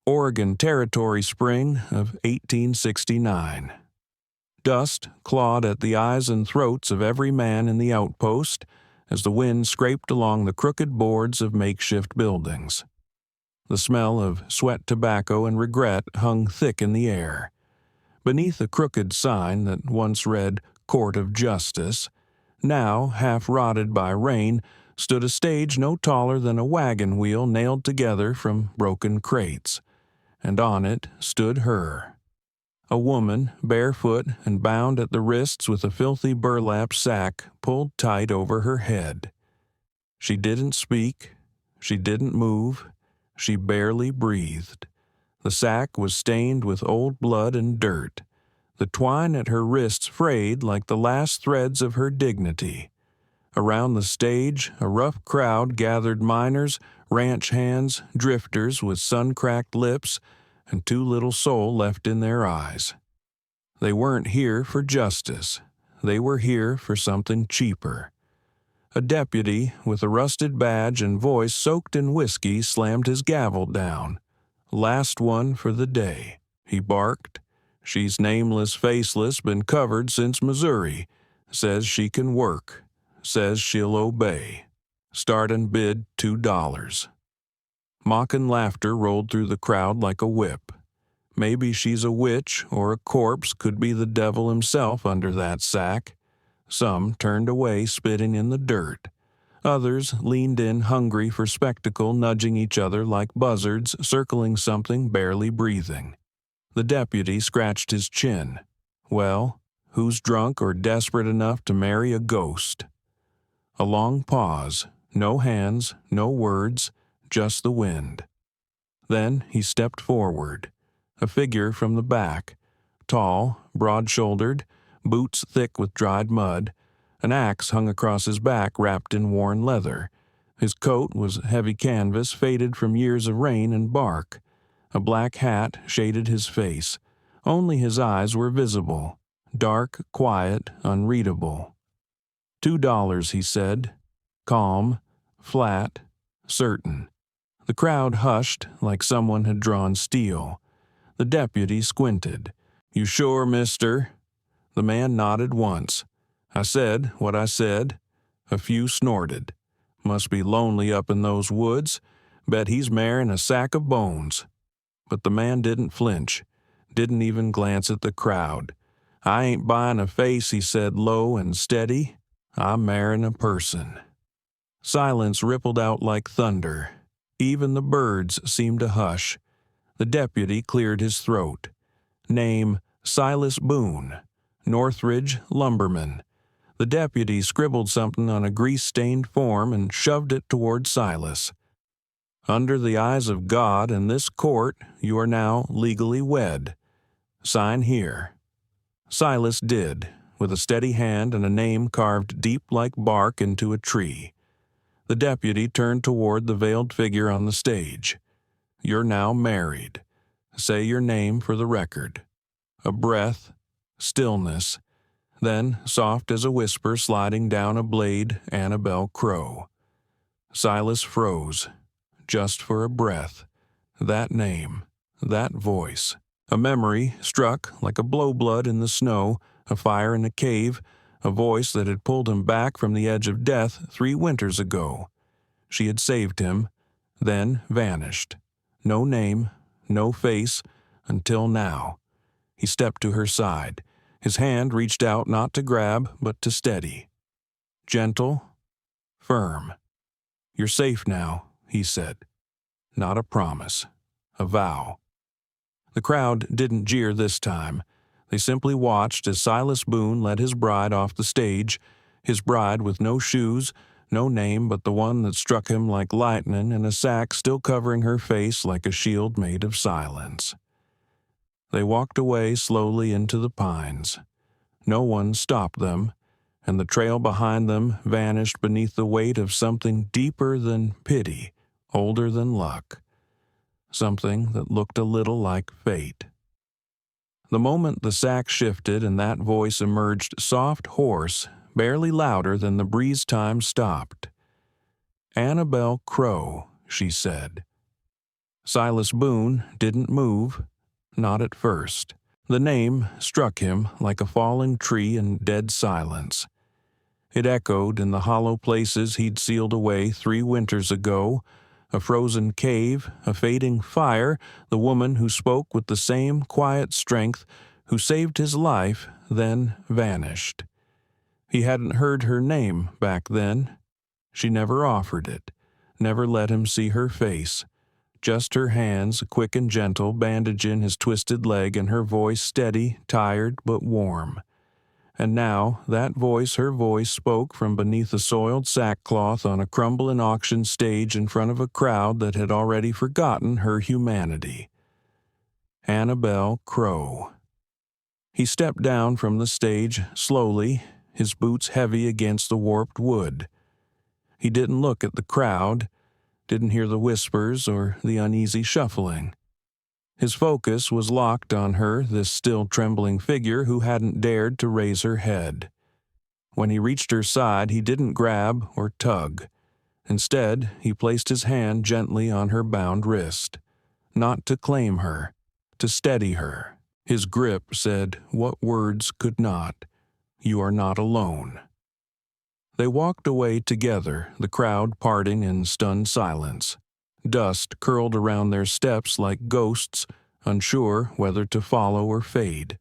Oregon Territory spring of 1869. Dust clawed at the eyes and throats of every man in the outpost as the wind scraped along the crooked boards of makeshift buildings. The smell of sweat tobacco and regret hung thick in the air. Beneath a crooked sign that once read Court of Justice, now half rotted by rain, stood a stage no taller than a wagon wheel nailed together from broken crates, and on it stood her. A woman, barefoot and bound at the wrists with a filthy burlap sack pulled tight over her head. She didn't speak, she didn't move, she barely breathed. The sack was stained with old blood and dirt. The twine at her wrists frayed like the last threads of her dignity. Around the stage, a rough crowd gathered miners, ranch hands, drifters with sun-cracked lips, and too little soul left in their eyes. They weren't here for justice. They were here for something cheaper. A deputy with a rusted badge and voice soaked in whiskey slammed his gavel down. "Last one for the day," he barked. "She's nameless, faceless, been covered since Missouri. Says she can work. Says she'll obey. Startin' bid $2. Mocking laughter rolled through the crowd like a whip. Maybe she's a witch, or a corpse could be the devil himself under that sack. Some turned away, spitting in the dirt. Others leaned in, hungry for spectacle, nudging each other like buzzards circling something barely breathing. The deputy scratched his chin. Well, who's drunk or desperate enough to marry a ghost? A long pause. No hands, no words, just the wind. Then he stepped forward. A figure from the back. Tall, broad-shouldered, boots thick with dried mud. An axe hung across his back wrapped in worn leather. His coat was heavy canvas faded from years of rain and bark. A black hat shaded his face. Only his eyes were visible. Dark, quiet, unreadable. $2, he said. Calm, flat, certain. The crowd hushed like someone had drawn steel. The deputy squinted. "You sure, mister?" The man nodded once. "I said what I said." A few snorted. "Must be lonely up in those woods. Bet he's marrying a sack of bones." But the man didn't flinch, didn't even glance at the crowd. "I ain't buying a face," he said low and steady. "I'm marrying a person." Silence rippled out like thunder. Even the birds seemed to hush. The deputy cleared his throat. Name, Silas Boone. Northridge, lumberman. The deputy scribbled something on a grease-stained form and shoved it toward Silas. "Under the eyes of God and this court, you are now legally wed. Sign here." Silas did, with a steady hand and a name carved deep like bark into a tree. The deputy turned toward the veiled figure on the stage. "You're now married. Say your name for the record." A breath, stillness, then, soft as a whisper sliding down a blade, Annabelle Crow. Silas froze, just for a breath. That name, that voice. A memory struck like a blowblood in the snow, a fire in a cave, a voice that had pulled him back from the edge of death 3 winters ago. She had saved him, then vanished. No name, no face, until now. He stepped to her side. His hand reached out not to grab, but to steady. Gentle, firm. "You're safe now," he said. Not a promise, a vow. The crowd didn't jeer this time. They simply watched as Silas Boone led his bride off the stage, his bride with no shoes, no name but the one that struck him like lightning, and a sack still covering her face like a shield made of silence. They walked away slowly into the pines. No one stopped them, and the trail behind them vanished beneath the weight of something deeper than pity, older than luck. Something that looked a little like fate. The moment the sack shifted and that voice emerged soft, hoarse, barely louder than the breeze time stopped. "Annabelle Crow," she said. Silas Boone didn't move, not at first. The name struck him like a falling tree in dead silence. It echoed in the hollow places he'd sealed away 3 winters ago, a frozen cave, a fading fire, the woman who spoke with the same quiet strength, who saved his life, then vanished. He hadn't heard her name back then. She never offered it, never let him see her face. Just her hands, quick and gentle, bandaging his twisted leg, and her voice steady, tired, but warm. And now, that voice, her voice, spoke from beneath a soiled sackcloth on a crumbling auction stage in front of a crowd that had already forgotten her humanity. Annabelle Crow. He stepped down from the stage, slowly, his boots heavy against the warped wood. He didn't look at the crowd, didn't hear the whispers or the uneasy shuffling. His focus was locked on her, this still trembling figure who hadn't dared to raise her head. When he reached her side, he didn't grab or tug. Instead, he placed his hand gently on her bound wrist. Not to claim her, to steady her. His grip said what words could not. You are not alone. They walked away together, the crowd parting in stunned silence. Dust curled around their steps like ghosts, unsure whether to follow or fade.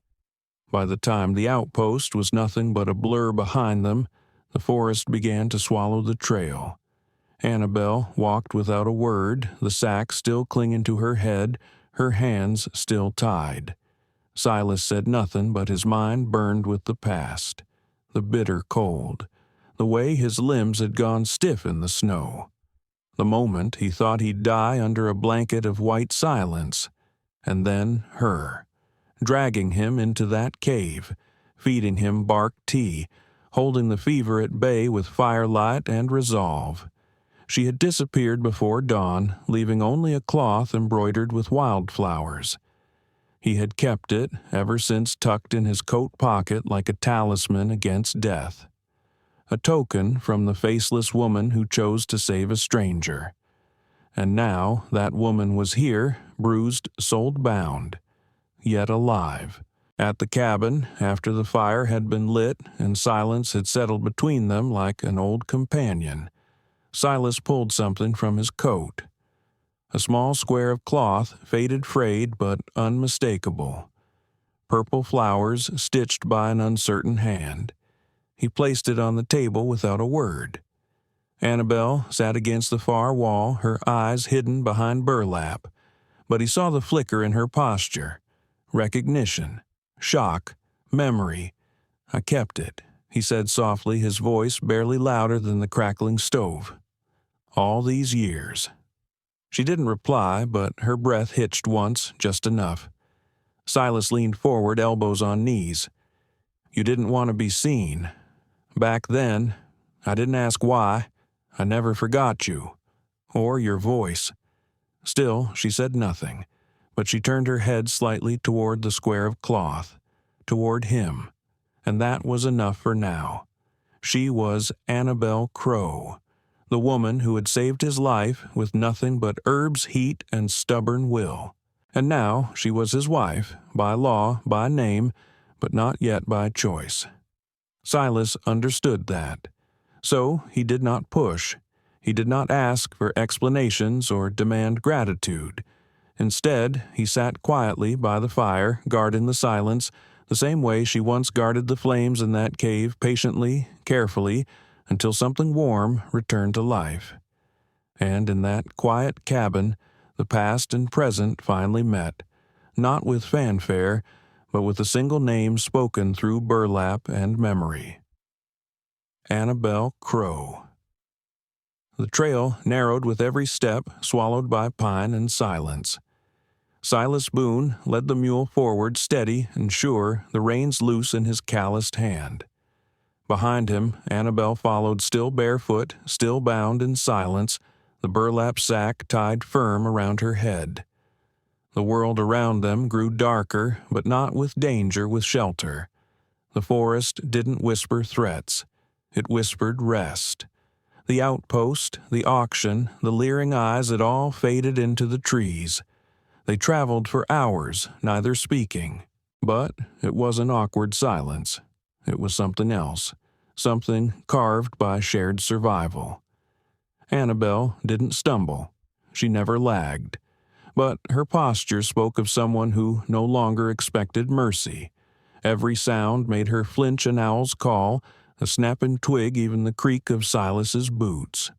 By the time the outpost was nothing but a blur behind them, the forest began to swallow the trail. Annabelle walked without a word, the sack still clinging to her head, her hands still tied. Silas said nothing, but his mind burned with the past, the bitter cold, the way his limbs had gone stiff in the snow. The moment he thought he'd die under a blanket of white silence, and then her, dragging him into that cave, feeding him bark tea, holding the fever at bay with firelight and resolve. She had disappeared before dawn, leaving only a cloth embroidered with wildflowers. He had kept it ever since tucked in his coat pocket like a talisman against death. A token from the faceless woman who chose to save a stranger. And now that woman was here, bruised, soul-bound, yet alive. At the cabin, after the fire had been lit and silence had settled between them like an old companion, Silas pulled something from his coat. A small square of cloth, faded, frayed, but unmistakable. Purple flowers stitched by an uncertain hand. He placed it on the table without a word. Annabelle sat against the far wall, her eyes hidden behind burlap, but he saw the flicker in her posture. Recognition, shock, memory. I kept it, he said softly, his voice barely louder than the crackling stove. All these years. She didn't reply, but her breath hitched once, just enough. Silas leaned forward, elbows on knees. You didn't want to be seen. Back then, I didn't ask why. I never forgot you. Or your voice. Still, she said nothing, but she turned her head slightly toward the square of cloth, toward him, and that was enough for now. She was Annabelle Crow, the woman who had saved his life with nothing but herbs, heat, and stubborn will. And now she was his wife, by law, by name, but not yet by choice. Silas understood that. So he did not push. He did not ask for explanations or demand gratitude. Instead, he sat quietly by the fire, guarding the silence, the same way she once guarded the flames in that cave, patiently, carefully, until something warm returned to life. And in that quiet cabin, the past and present finally met, not with fanfare, but with a single name spoken through burlap and memory. Annabelle Crow. The trail narrowed with every step, swallowed by pine and silence. Silas Boone led the mule forward, steady and sure, the reins loose in his calloused hand. Behind him, Annabelle followed, still barefoot, still bound in silence, the burlap sack tied firm around her head. The world around them grew darker, but not with danger, with shelter. The forest didn't whisper threats. It whispered rest. The outpost, the auction, the leering eyes had all faded into the trees. They traveled for hours, neither speaking. But it wasn't awkward silence. It was something else, something carved by shared survival. Annabelle didn't stumble. She never lagged. But her posture spoke of someone who no longer expected mercy. Every sound made her flinch an owl's call, a snapping twig even the creak of Silas's boots.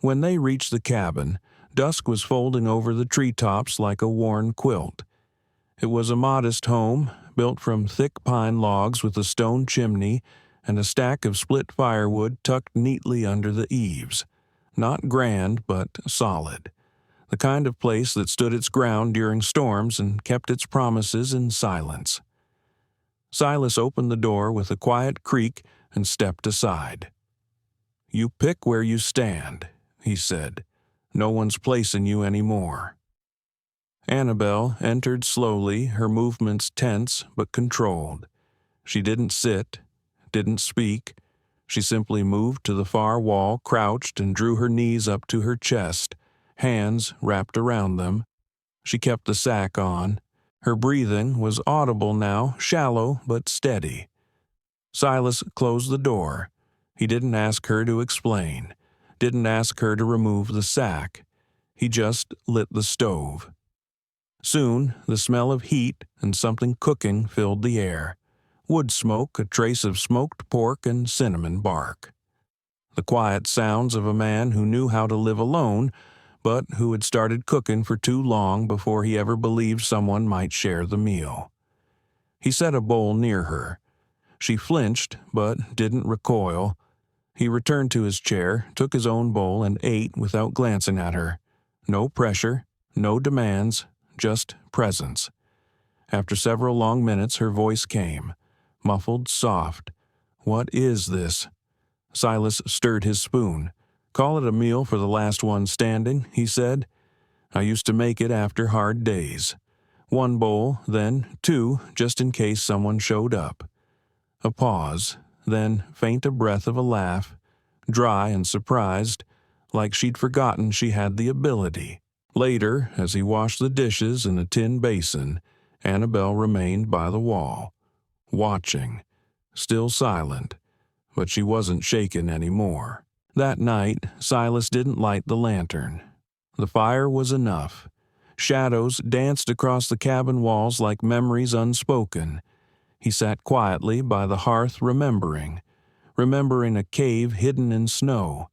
When they reached the cabin, dusk was folding over the treetops like a worn quilt. It was a modest home, built from thick pine logs with a stone chimney and a stack of split firewood tucked neatly under the eaves. Not grand, but solid. The kind of place that stood its ground during storms and kept its promises in silence. Silas opened the door with a quiet creak and stepped aside. "You pick where you stand," he said. "No one's placing you anymore." Annabelle entered slowly, her movements tense but controlled. She didn't sit, didn't speak. She simply moved to the far wall, crouched, and drew her knees up to her chest, hands wrapped around them. She kept the sack on. Her breathing was audible now, shallow but steady. Silas closed the door. He didn't ask her to explain, didn't ask her to remove the sack. He just lit the stove. Soon, the smell of heat and something cooking filled the air. Wood smoke, a trace of smoked pork and cinnamon bark. The quiet sounds of a man who knew how to live alone, but who had started cooking for too long before he ever believed someone might share the meal. He set a bowl near her. She flinched, but didn't recoil. He returned to his chair, took his own bowl, and ate without glancing at her. No pressure, no demands, just presence. After several long minutes, her voice came, muffled, soft. "What is this?" Silas stirred his spoon. "Call it a meal for the last one standing," he said. "I used to make it after hard days. One bowl, then two, just in case someone showed up." A pause, then faint a breath of a laugh, dry and surprised, like she'd forgotten she had the ability. Later, as he washed the dishes in a tin basin, Annabelle remained by the wall, watching, still silent, but she wasn't shaken anymore. That night, Silas didn't light the lantern. The fire was enough. Shadows danced across the cabin walls like memories unspoken. He sat quietly by the hearth remembering a cave hidden in snow,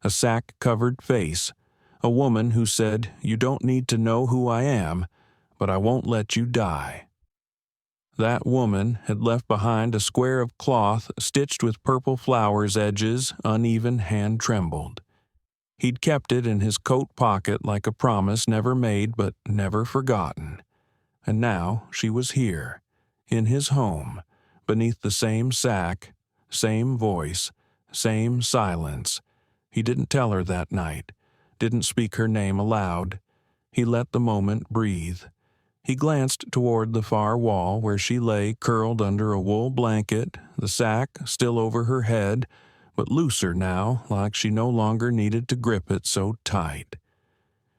a sack-covered face, a woman who said, "You don't need to know who I am, but I won't let you die." That woman had left behind a square of cloth stitched with purple flowers, edges uneven, hand trembled. He'd kept it in his coat pocket like a promise never made but never forgotten. And now she was here, in his home, beneath the same sack, same voice, same silence. He didn't tell her that night, didn't speak her name aloud. He let the moment breathe. He glanced toward the far wall where she lay curled under a wool blanket, the sack still over her head, but looser now, like she no longer needed to grip it so tight.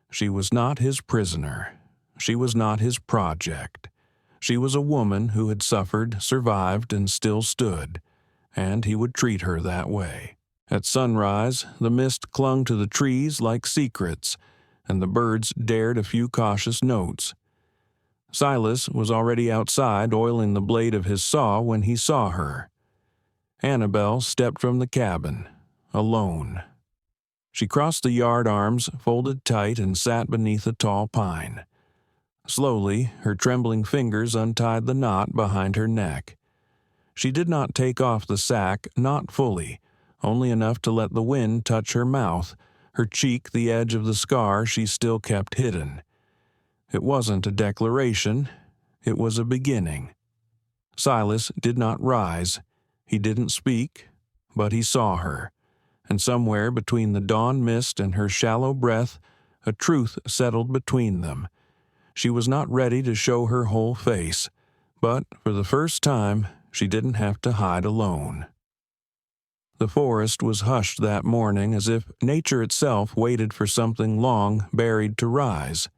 She was not his prisoner. She was not his project. She was a woman who had suffered, survived, and still stood, and he would treat her that way. At sunrise, the mist clung to the trees like secrets, and the birds dared a few cautious notes. Silas was already outside oiling the blade of his saw when he saw her. Annabelle stepped from the cabin, alone. She crossed the yard arms, folded tight, and sat beneath a tall pine. Slowly, her trembling fingers untied the knot behind her neck. She did not take off the sack, not fully, only enough to let the wind touch her mouth, her cheek the edge of the scar she still kept hidden. It wasn't a declaration, it was a beginning. Silas did not rise. He didn't speak, but he saw her, and somewhere between the dawn mist and her shallow breath, a truth settled between them. She was not ready to show her whole face, but for the first time, she didn't have to hide alone. The forest was hushed that morning as if nature itself waited for something long buried to rise.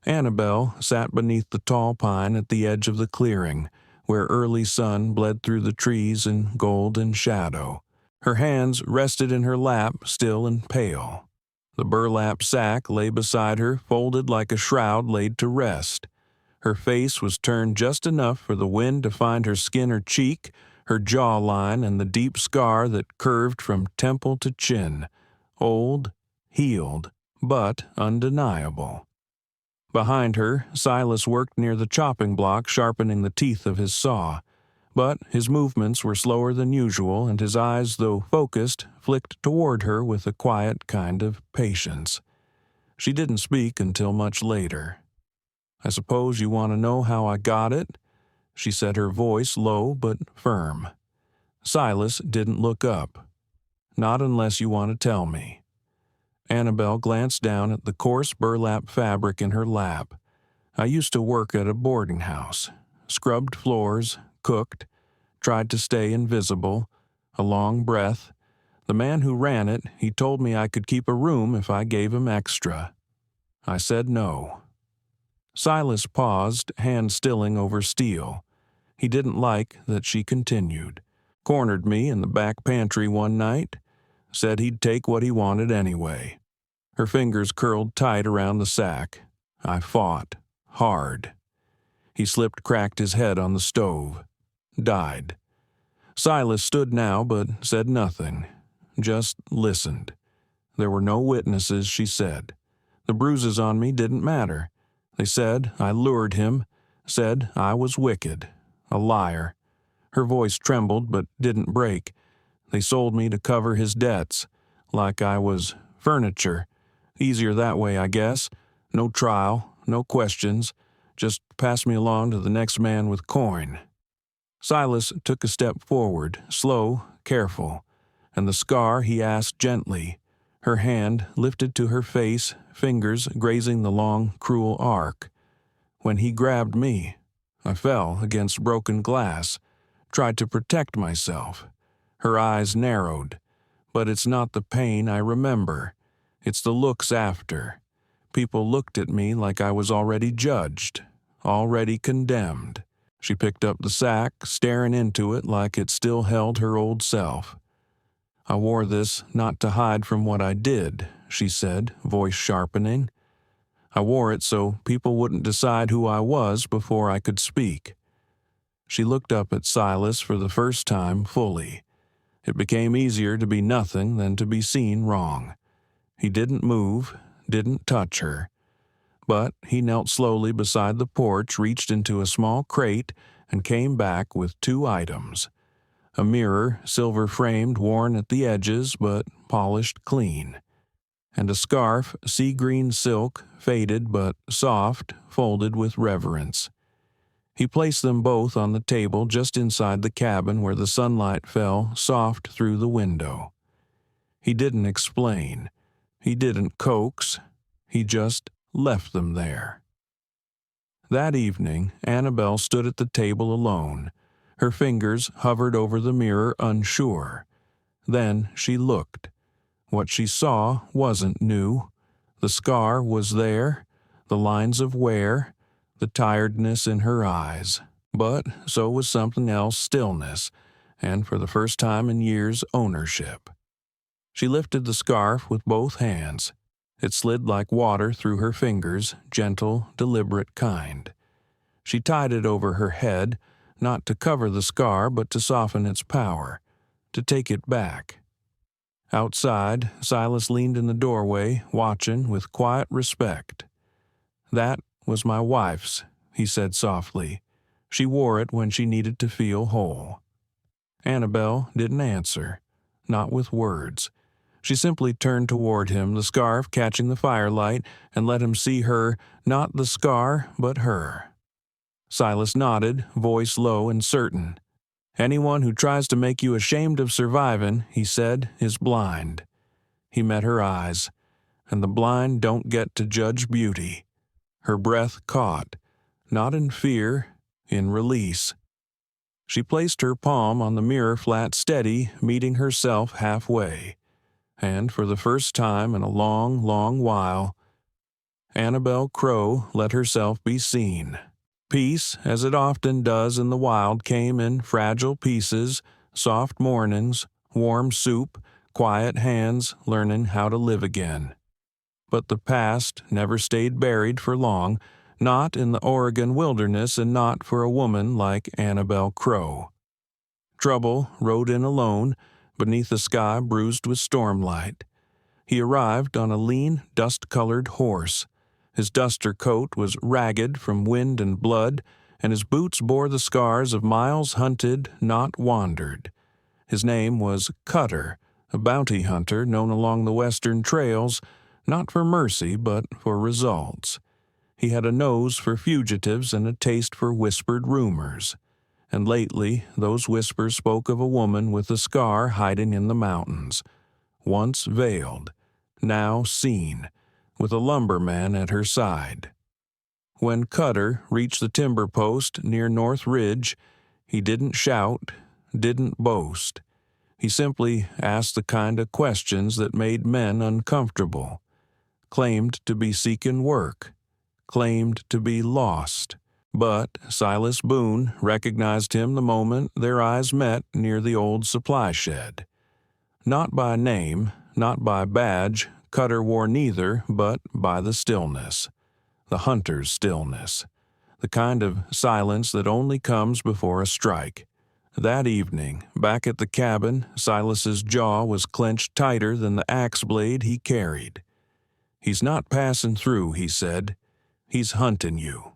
Annabelle sat beneath the tall pine at the edge of the clearing, where early sun bled through the trees in golden shadow. Her hands rested in her lap, still and pale. The burlap sack lay beside her, folded like a shroud laid to rest. Her face was turned just enough for the wind to find her skin or cheek, her jawline, and the deep scar that curved from temple to chin. Old, healed, but undeniable. Behind her, Silas worked near the chopping block, sharpening the teeth of his saw. But his movements were slower than usual, and his eyes, though focused, flicked toward her with a quiet kind of patience. She didn't speak until much later. "I suppose you want to know how I got it?" She said, her voice low but firm. Silas didn't look up. "Not unless you want to tell me." Annabelle glanced down at the coarse burlap fabric in her lap. "I used to work at a boarding house. Scrubbed floors, cooked, tried to stay invisible." A long breath. "The man who ran it, he told me I could keep a room if I gave him extra. I said no." Silas paused, hand stilling over steel. He didn't like that she continued. "Cornered me in the back pantry one night. Said he'd take what he wanted anyway." Her fingers curled tight around the sack. "I fought. Hard." He cracked his head on the stove. Died. Silas stood now but said nothing. Just listened. There were no witnesses, she said. The bruises on me didn't matter. They said I lured him, said I was wicked, a liar. Her voice trembled but didn't break. They sold me to cover his debts, like I was furniture. Easier that way, I guess. No trial, no questions. Just pass me along to the next man with coin. Silas took a step forward, slow, careful, and the scar he asked gently. Her hand lifted to her face, fingers grazing the long, cruel arc. "When he grabbed me, I fell against broken glass, tried to protect myself." Her eyes narrowed. "But it's not the pain I remember. It's the looks after. People looked at me like I was already judged, already condemned." She picked up the sack, staring into it like it still held her old self. "I wore this not to hide from what I did," she said, voice sharpening. "I wore it so people wouldn't decide who I was before I could speak." She looked up at Silas for the first time fully. It became easier to be nothing than to be seen wrong. He didn't move, didn't touch her. But he knelt slowly beside the porch, reached into a small crate, and came back with 2 items. A mirror, silver-framed, worn at the edges, but polished clean. And a scarf, sea-green silk, faded but soft, folded with reverence. He placed them both on the table just inside the cabin where the sunlight fell soft through the window. He didn't explain. He didn't coax. He just left them there. That evening, Annabelle stood at the table alone. Her fingers hovered over the mirror, unsure. Then she looked. What she saw wasn't new. The scar was there, the lines of wear, the tiredness in her eyes. But so was something else, stillness, and for the first time in years, ownership. She lifted the scarf with both hands. It slid like water through her fingers, gentle, deliberate kind. She tied it over her head, not to cover the scar but to soften its power, to take it back. Outside, Silas leaned in the doorway, watching with quiet respect. "That was my wife's," he said softly. "She wore it when she needed to feel whole." Annabelle didn't answer, not with words. She simply turned toward him, the scarf catching the firelight, and let him see her, not the scar, but her. Silas nodded, voice low and certain. "Anyone who tries to make you ashamed of surviving," he said, "is blind." He met her eyes, and the blind don't get to judge beauty. Her breath caught, not in fear, in release. She placed her palm on the mirror flat steady, meeting herself halfway. And for the first time in a long, long while, Annabelle Crow let herself be seen. Peace, as it often does in the wild, came in fragile pieces, soft mornings, warm soup, quiet hands learning how to live again. But the past never stayed buried for long, not in the Oregon wilderness and not for a woman like Annabelle Crow. Trouble rode in alone, beneath a sky bruised with stormlight. He arrived on a lean, dust-colored horse. His duster coat was ragged from wind and blood, and his boots bore the scars of miles hunted, not wandered. His name was Cutter, a bounty hunter known along the western trails, not for mercy but for results. He had a nose for fugitives and a taste for whispered rumors. And lately those whispers spoke of a woman with a scar hiding in the mountains, once veiled, now seen, with a lumberman at her side. When Cutter reached the timber post near North Ridge, he didn't shout, didn't boast. He simply asked the kind of questions that made men uncomfortable, claimed to be seeking work, claimed to be lost. But Silas Boone recognized him the moment their eyes met near the old supply shed. Not by name, not by badge, Cutter wore neither, but by the stillness, the hunter's stillness, the kind of silence that only comes before a strike. That evening, back at the cabin, Silas's jaw was clenched tighter than the axe blade he carried. "He's not passing through," he said. "He's hunting you."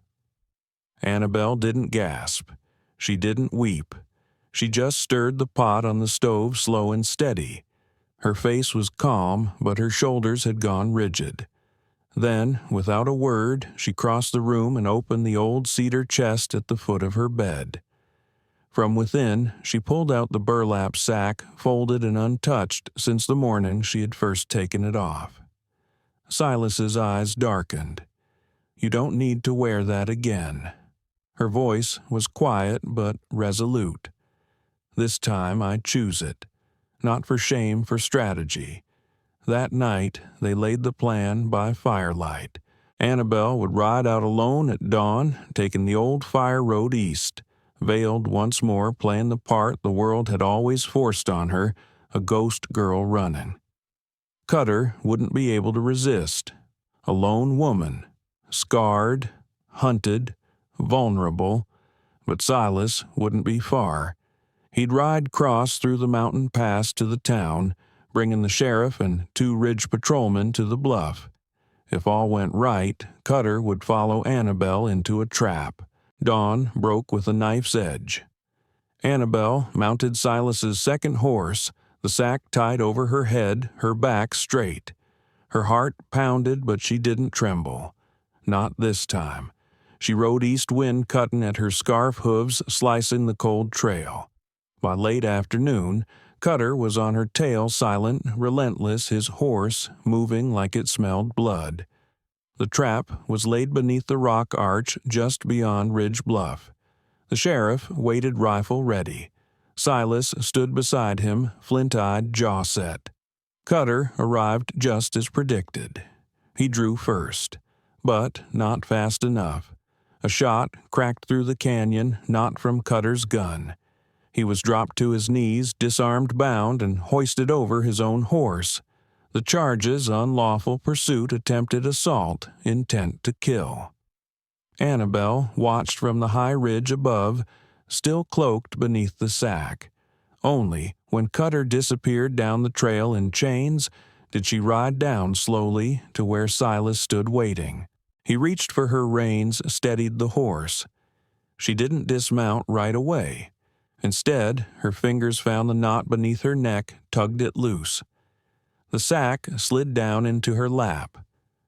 Annabelle didn't gasp. She didn't weep. She just stirred the pot on the stove slow and steady. Her face was calm, but her shoulders had gone rigid. Then, without a word, she crossed the room and opened the old cedar chest at the foot of her bed. From within, she pulled out the burlap sack, folded and untouched since the morning she had first taken it off. Silas's eyes darkened. "You don't need to wear that again." Her voice was quiet but resolute. "This time I choose it. Not for shame, for strategy." That night, they laid the plan by firelight. Annabelle would ride out alone at dawn, taking the old fire road east, veiled once more, playing the part the world had always forced on her, a ghost girl running. Cutter wouldn't be able to resist. A lone woman, scarred, hunted, vulnerable, but Silas wouldn't be far. He'd ride cross through the mountain pass to the town, bringing the sheriff and 2 ridge patrolmen to the bluff. If all went right, Cutter would follow Annabelle into a trap. Dawn broke with a knife's edge. Annabelle mounted Silas's second horse, the sack tied over her head, her back straight. Her heart pounded, but she didn't tremble. Not this time. She rode east wind cutting at her scarf hooves, slicing the cold trail. By late afternoon, Cutter was on her tail, silent, relentless, his horse moving like it smelled blood. The trap was laid beneath the rock arch just beyond Ridge Bluff. The sheriff waited rifle ready. Silas stood beside him, flint-eyed, jaw set. Cutter arrived just as predicted. He drew first, but not fast enough. A shot cracked through the canyon, not from Cutter's gun. He was dropped to his knees, disarmed, bound, and hoisted over his own horse. The charges: unlawful pursuit, attempted assault, intent to kill. Annabelle watched from the high ridge above, still cloaked beneath the sack. Only when Cutter disappeared down the trail in chains did she ride down slowly to where Silas stood waiting. He reached for her reins, steadied the horse. She didn't dismount right away. Instead, her fingers found the knot beneath her neck, tugged it loose. The sack slid down into her lap.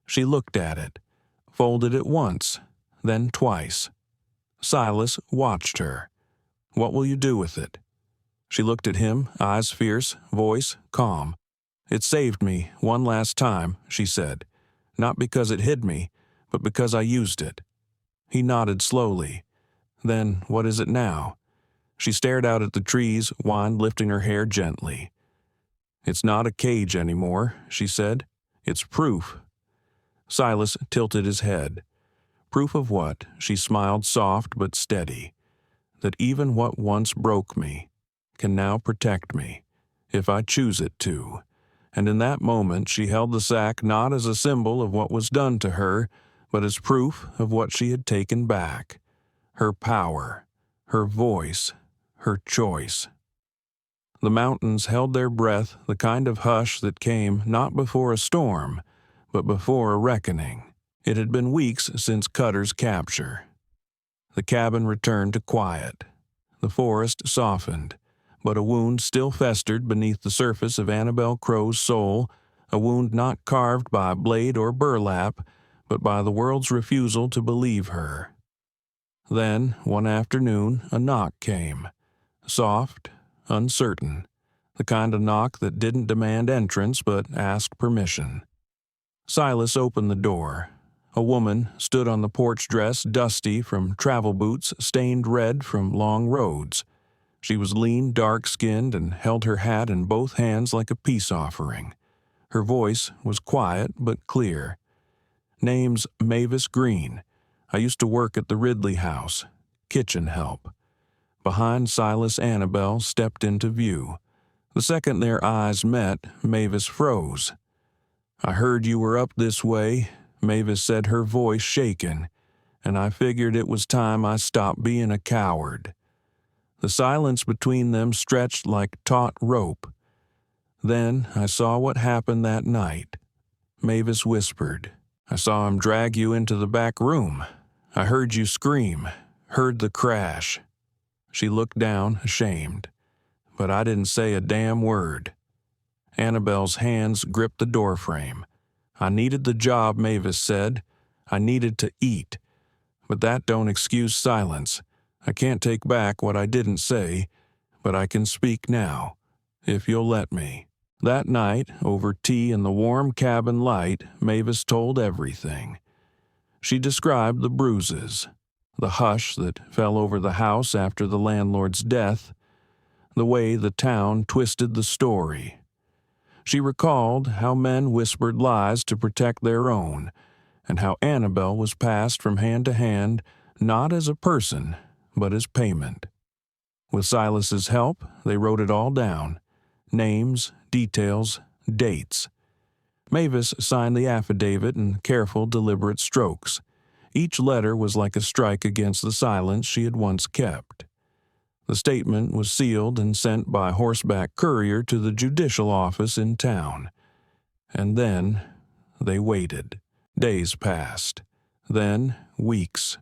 She looked at it, folded it once, then twice. Silas watched her. "What will you do with it?" She looked at him, eyes fierce, voice calm. "It saved me one last time," she said. "Not because it hid me, but because I used it." He nodded slowly. "Then what is it now?" She stared out at the trees, whined, lifting her hair gently. "It's not a cage anymore," she said. "It's proof." Silas tilted his head. "Proof of what?" She smiled, soft but steady. "That even what once broke me can now protect me, if I choose it to." And in that moment she held the sack not as a symbol of what was done to her, but as proof of what she had taken back. Her power, her voice, her choice. The mountains held their breath, the kind of hush that came not before a storm, but before a reckoning. It had been weeks since Cutter's capture. The cabin returned to quiet. The forest softened, but a wound still festered beneath the surface of Annabel Crow's soul, a wound not carved by blade or burlap, but by the world's refusal to believe her. Then, one afternoon, a knock came. Soft, uncertain, the kind of knock that didn't demand entrance but asked permission. Silas opened the door. A woman stood on the porch, dress dusty from travel boots stained red from long roads. She was lean, dark-skinned, and held her hat in both hands like a peace offering. Her voice was quiet but clear. "Name's Mavis Green. I used to work at the Ridley House, kitchen help." Behind Silas, Annabel stepped into view. The second their eyes met, Mavis froze. "I heard you were up this way," Mavis said, her voice shaken, "and I figured it was time I stopped being a coward." The silence between them stretched like taut rope. "Then I saw what happened that night," Mavis whispered. "I saw him drag you into the back room. I heard you scream, heard the crash." She looked down, ashamed. "But I didn't say a damn word." Annabel's hands gripped the doorframe. "I needed the job," Mavis said. "I needed to eat. But that don't excuse silence. I can't take back what I didn't say, but I can speak now, if you'll let me." That night, over tea in the warm cabin light, Mavis told everything. She described the bruises, the hush that fell over the house after the landlord's death, the way the town twisted the story. She recalled how men whispered lies to protect their own, and how Annabel was passed from hand to hand not as a person, but as payment. With Silas's help, they wrote it all down. Names, details, dates. Mavis signed the affidavit in careful, deliberate strokes. Each letter was like a strike against the silence she had once kept. The statement was sealed and sent by horseback courier to the judicial office in town. And then they waited. Days passed. Then weeks.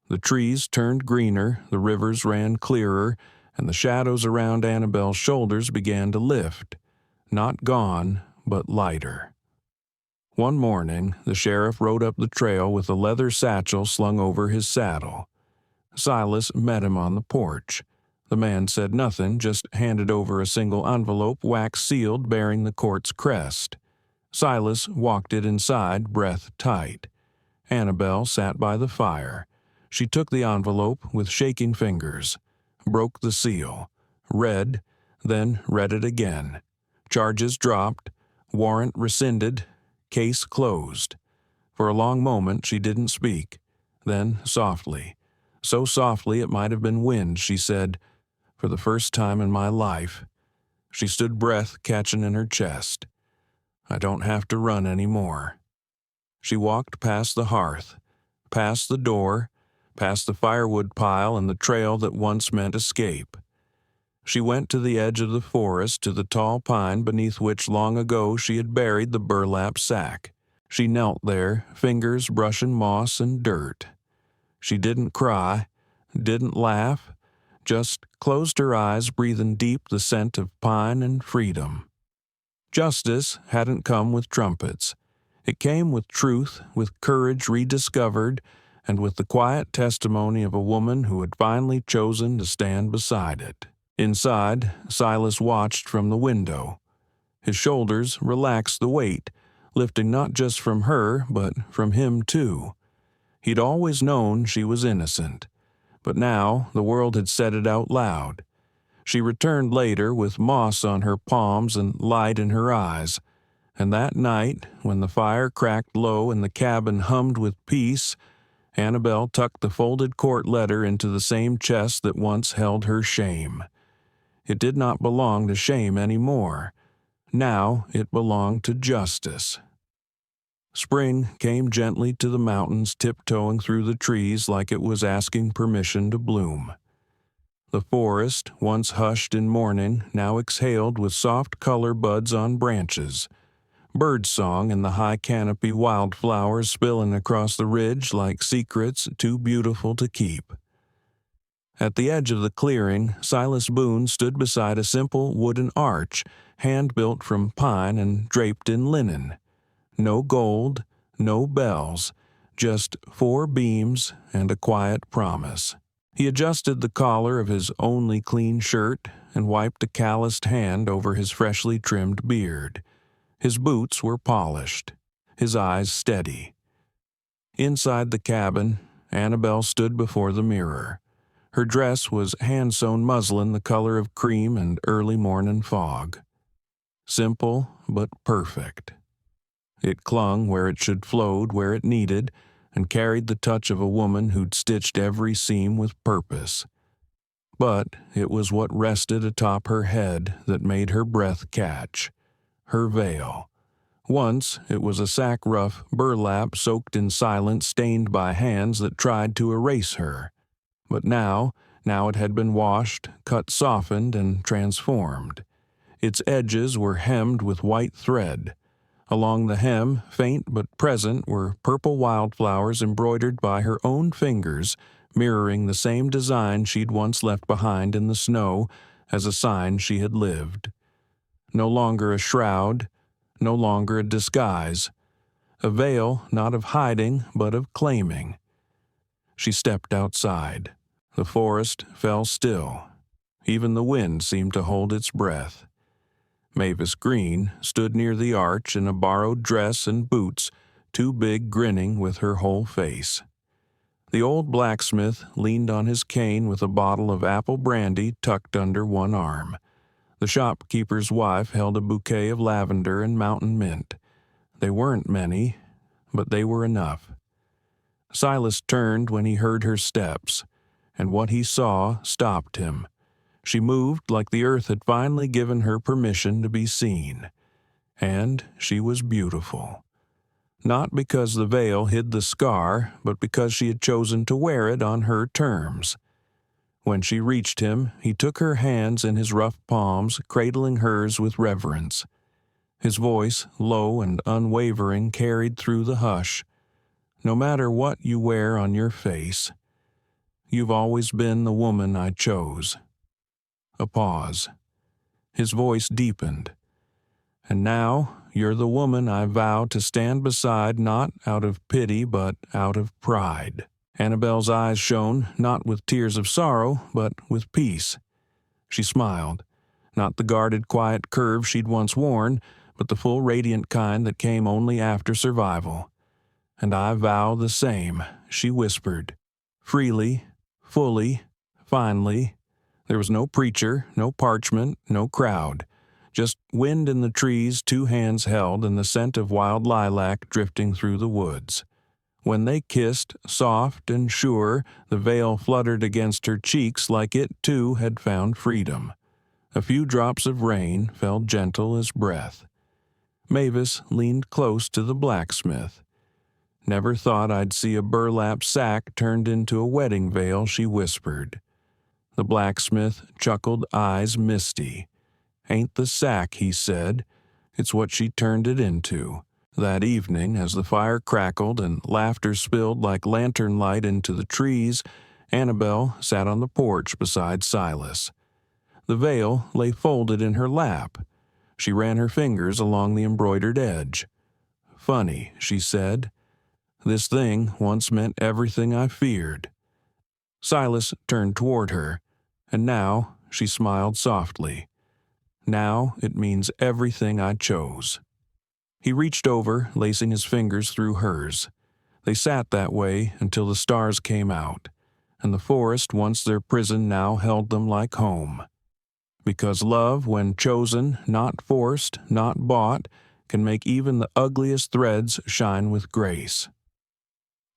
The trees turned greener, the rivers ran clearer, and the shadows around Annabel's shoulders began to lift. Not gone, but lighter. One morning, the sheriff rode up the trail with a leather satchel slung over his saddle. Silas met him on the porch. The man said nothing, just handed over a single envelope wax-sealed bearing the court's crest. Silas walked it inside, breath tight. Annabel sat by the fire. She took the envelope with shaking fingers, broke the seal, read, then read it again. Charges dropped, warrant rescinded, case closed. For a long moment she didn't speak. Then, softly, so softly it might have been wind, she said, "For the first time in my life." She stood, breath catching in her chest. "I don't have to run any more." She walked past the hearth, past the door, past the firewood pile and the trail that once meant escape. She went to the edge of the forest, to the tall pine beneath which long ago she had buried the burlap sack. She knelt there, fingers brushing moss and dirt. She didn't cry, didn't laugh, just closed her eyes, breathing deep the scent of pine and freedom. Justice hadn't come with trumpets. It came with truth, with courage rediscovered, and with the quiet testimony of a woman who had finally chosen to stand beside it. Inside, Silas watched from the window. His shoulders relaxed the weight, lifting not just from her, but from him too. He'd always known she was innocent, But now the world had said it out loud. She returned later with moss on her palms and light in her eyes, and that night, when the fire cracked low and the cabin hummed with peace, Annabelle tucked the folded court letter into the same chest that once held her shame. It did not belong to shame any more. Now it belonged to justice. Spring came gently to the mountains, tiptoeing through the trees like it was asking permission to bloom. The forest, once hushed in mourning, now exhaled with soft color buds on branches. Birdsong and the high canopy wildflowers spilling across the ridge like secrets too beautiful to keep. At the edge of the clearing, Silas Boone stood beside a simple wooden arch, hand-built from pine and draped in linen. No gold, no bells, just 4 beams and a quiet promise. He adjusted the collar of his only clean shirt and wiped a calloused hand over his freshly trimmed beard. His boots were polished, his eyes steady. Inside the cabin, Annabelle stood before the mirror. Her dress was hand-sewn muslin the color of cream and early morning fog. Simple but perfect. It clung where it should flowed where it needed, and carried the touch of a woman who'd stitched every seam with purpose. But it was what rested atop her head that made her breath catch. Her veil. Once it was a sack-rough burlap soaked in silence, stained by hands that tried to erase her. But now it had been washed, cut, softened, and transformed. Its edges were hemmed with white thread. Along the hem, faint but present, were purple wildflowers embroidered by her own fingers, mirroring the same design she'd once left behind in the snow as a sign she had lived. No longer a shroud, no longer a disguise. A veil not of hiding, but of claiming. She stepped outside. The forest fell still. Even the wind seemed to hold its breath. Mavis Green stood near the arch in a borrowed dress and boots, too big, grinning with her whole face. The old blacksmith leaned on his cane with a bottle of apple brandy tucked under one arm. The shopkeeper's wife held a bouquet of lavender and mountain mint. They weren't many, but they were enough. Silas turned when he heard her steps, and what he saw stopped him. She moved like the earth had finally given her permission to be seen. And she was beautiful. Not because the veil hid the scar, but because she had chosen to wear it on her terms. When she reached him, he took her hands in his rough palms, cradling hers with reverence. His voice, low and unwavering, carried through the hush. No matter what you wear on your face, you've always been the woman I chose. A pause. His voice deepened. And now you're the woman I vow to stand beside, not out of pity, but out of pride. Annabelle's eyes shone, not with tears of sorrow, but with peace. She smiled, not the guarded, quiet curve she'd once worn, but the full, radiant kind that came only after survival. And I vow the same, she whispered. Freely, fully, finally. There was no preacher, no parchment, no crowd. Just wind in the trees 2 hands held and the scent of wild lilac drifting through the woods. When they kissed, soft and sure, the veil fluttered against her cheeks like it, too, had found freedom. A few drops of rain fell gentle as breath. Mavis leaned close to the blacksmith. Never thought I'd see a burlap sack turned into a wedding veil, she whispered. The blacksmith chuckled, eyes misty. Ain't the sack, he said. It's what she turned it into. That evening, as the fire crackled and laughter spilled like lantern light into the trees, Annabelle sat on the porch beside Silas. The veil lay folded in her lap. She ran her fingers along the embroidered edge. Funny, she said. This thing once meant everything I feared. Silas turned toward her, and now she smiled softly. Now it means everything I chose. He reached over, lacing his fingers through hers. They sat that way until the stars came out. and the forest once their prison now held them like home. Because love, when chosen, not forced, not bought, can make even the ugliest threads shine with grace.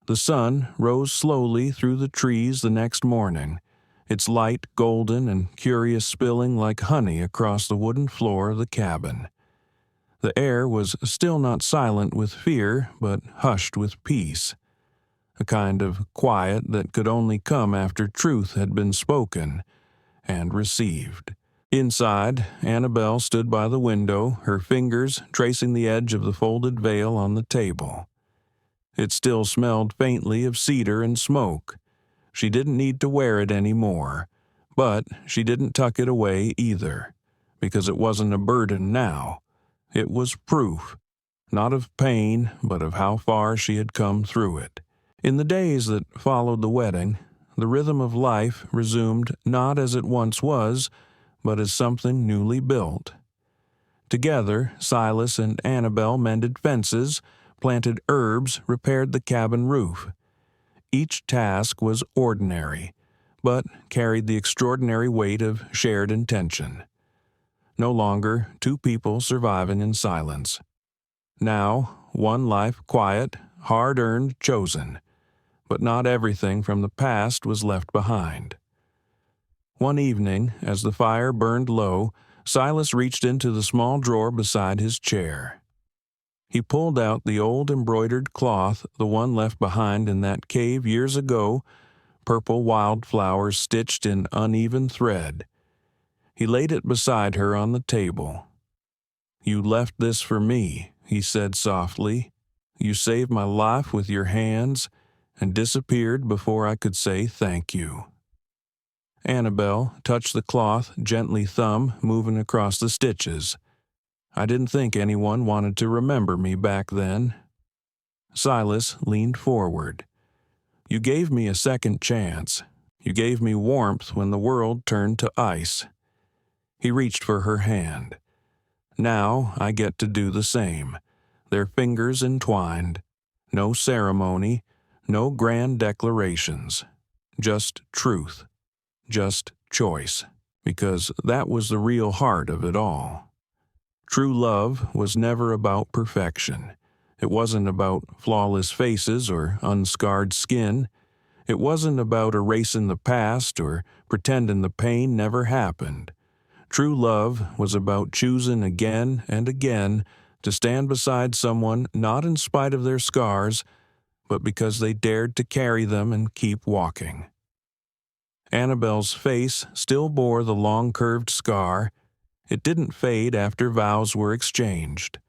The sun rose slowly through the trees the next morning, its light golden and curious spilling like honey across the wooden floor of the cabin. The air was still not silent with fear, but hushed with peace, a kind of quiet that could only come after truth had been spoken and received. Inside, Annabelle stood by the window, her fingers tracing the edge of the folded veil on the table. It still smelled faintly of cedar and smoke. She didn't need to wear it anymore, but she didn't tuck it away either, because it wasn't a burden now. It was proof, not of pain, but of how far she had come through it. In the days that followed the wedding, the rhythm of life resumed not as it once was, but as something newly built. Together, Silas and Annabelle mended fences, planted herbs, repaired the cabin roof. Each task was ordinary, but carried the extraordinary weight of shared intention. No longer two people surviving in silence. Now, one life quiet, hard-earned, chosen. But not everything from the past was left behind. One evening, as the fire burned low, Silas reached into the small drawer beside his chair. He pulled out the old embroidered cloth, the one left behind in that cave years ago, purple wildflowers stitched in uneven thread. He laid it beside her on the table. "You left this for me," he said softly. "You saved my life with your hands and disappeared before I could say thank you." Annabelle touched the cloth, gently thumb moving across the stitches. "I didn't think anyone wanted to remember me back then." Silas leaned forward. "You gave me a second chance. You gave me warmth when the world turned to ice." He reached for her hand. "Now I get to do the same." Their fingers entwined. No ceremony, no grand declarations. Just truth. Just choice, because that was the real heart of it all. True love was never about perfection. It wasn't about flawless faces or unscarred skin. It wasn't about erasing the past or pretending the pain never happened. True love was about choosing again and again to stand beside someone not in spite of their scars, but because they dared to carry them and keep walking. Annabelle's face still bore the long curved scar. It didn't fade after vows were exchanged.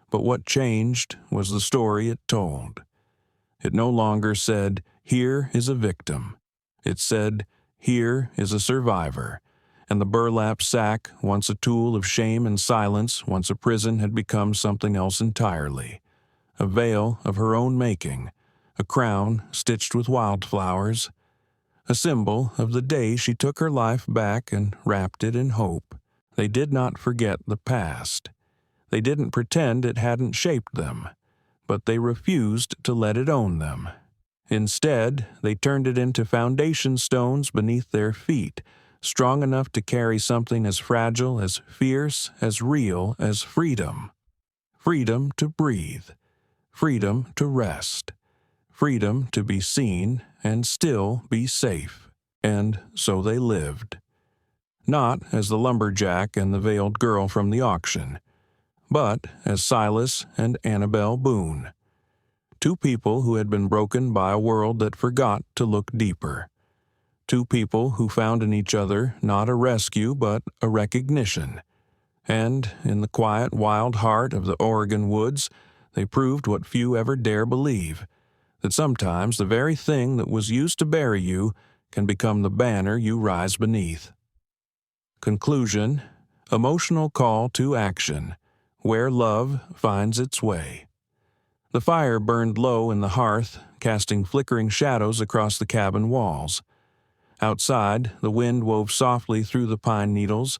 But what changed was the story it told. It no longer said, "Here is a victim." It said, "Here is a survivor." And the burlap sack, once a tool of shame and silence, once a prison, had become something else entirely. A veil of her own making, a crown stitched with wildflowers, a symbol of the day she took her life back and wrapped it in hope. They did not forget the past. They didn't pretend it hadn't shaped them, but they refused to let it own them. Instead, they turned it into foundation stones beneath their feet, strong enough to carry something as fragile, as fierce, as real as freedom. Freedom to breathe. Freedom to rest. Freedom to be seen and still be safe. And so they lived. Not as the lumberjack and the veiled girl from the auction, but as Silas and Annabelle Boone. Two people who had been broken by a world that forgot to look deeper. Two people who found in each other not a rescue but a recognition. And in the quiet, wild heart of the Oregon woods, they proved what few ever dare believe, that sometimes the very thing that was used to bury you can become the banner you rise beneath. Conclusion: emotional call to action, where love finds its way. The fire burned low in the hearth, casting flickering shadows across the cabin walls. Outside, the wind wove softly through the pine needles,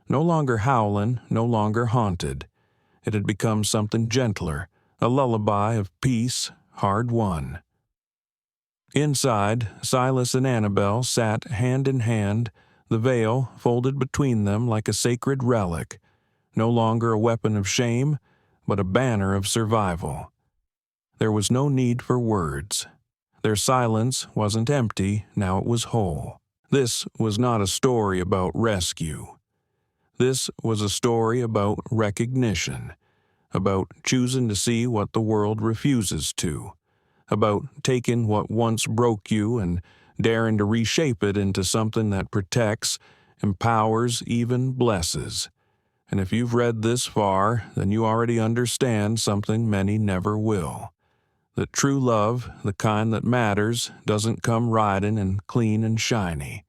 no longer howling, no longer haunted. It had become something gentler, a lullaby of peace, hard won. Inside, Silas and Annabel sat hand in hand, the veil folded between them like a sacred relic, no longer a weapon of shame, but a banner of survival. There was no need for words. Their silence wasn't empty, now it was whole. This was not a story about rescue. This was a story about recognition, about choosing to see what the world refuses to, about taking what once broke you and daring to reshape it into something that protects, empowers, even blesses. And if you've read this far, then you already understand something many never will. That true love, the kind that matters, doesn't come riding and clean and shiny.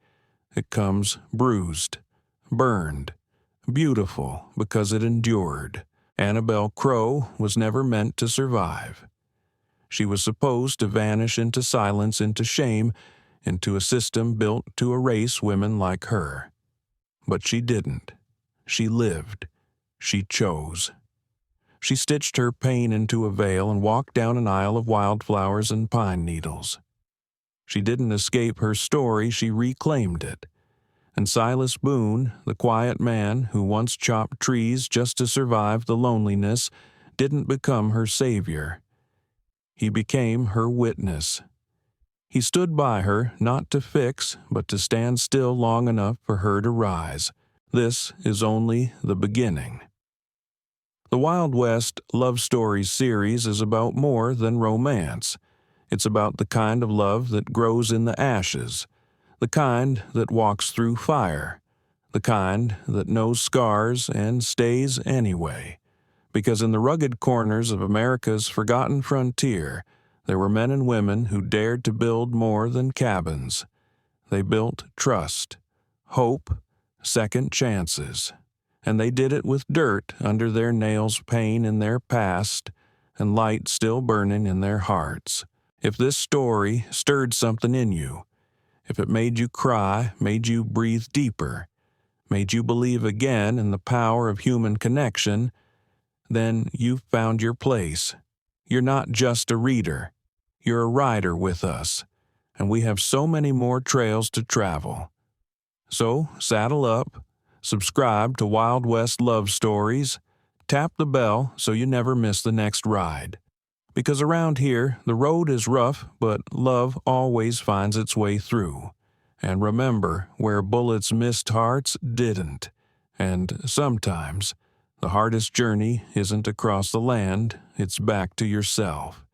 It comes bruised, burned, beautiful because it endured. Annabel Crow was never meant to survive. She was supposed to vanish into silence, into shame, into a system built to erase women like her. But she didn't. She lived. She chose. She stitched her pain into a veil and walked down an aisle of wildflowers and pine needles. She didn't escape her story, she reclaimed it. And Silas Boone, the quiet man who once chopped trees just to survive the loneliness, didn't become her savior. He became her witness. He stood by her, not to fix, but to stand still long enough for her to rise. This is only the beginning. The Wild West Love Stories series is about more than romance. It's about the kind of love that grows in the ashes, the kind that walks through fire, the kind that knows scars and stays anyway. Because in the rugged corners of America's forgotten frontier, there were men and women who dared to build more than cabins. They built trust, hope, second chances. And they did it with dirt under their nails, pain in their past, and light still burning in their hearts. If this story stirred something in you, if it made you cry, made you breathe deeper, made you believe again in the power of human connection, then you've found your place. You're not just a reader. You're a rider with us, and we have so many more trails to travel. So saddle up, subscribe to Wild West Love Stories, tap the bell so you never miss the next ride. Because around here, the road is rough, but love always finds its way through. And remember, where bullets missed hearts didn't. And sometimes, the hardest journey isn't across the land, it's back to yourself.